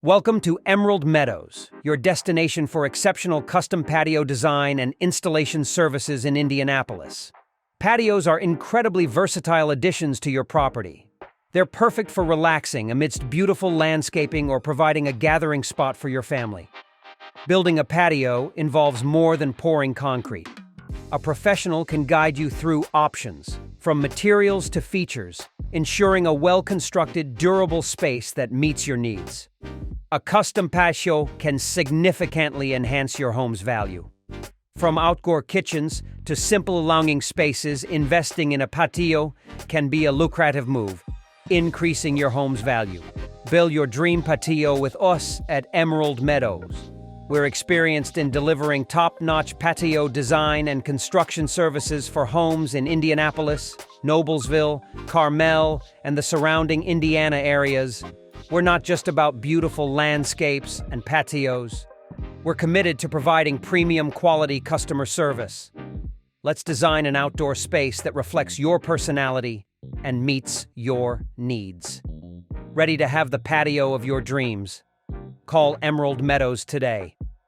Welcome to Emerald Meadows, your destination for exceptional custom patio design and installation services in Indianapolis. Patios are incredibly versatile additions to your property. They're perfect for relaxing amidst beautiful landscaping or providing a gathering spot for your family. Building a patio involves more than pouring concrete. A professional can guide you through options, from materials to features, ensuring a well-constructed, durable space that meets your needs. A custom patio can significantly enhance your home's value. From outdoor kitchens to simple lounging spaces, investing in a patio can be a lucrative move, increasing your home's value. Build your dream patio with us at Emerald Meadows. We're experienced in delivering top-notch patio design and construction services for homes in Indianapolis, Noblesville, Carmel, and the surrounding Indiana areas. We're not just about beautiful landscapes and patios. We're committed to providing premium quality customer service. Let's design an outdoor space that reflects your personality and meets your needs. Ready to have the patio of your dreams? Call Emerald Meadows today.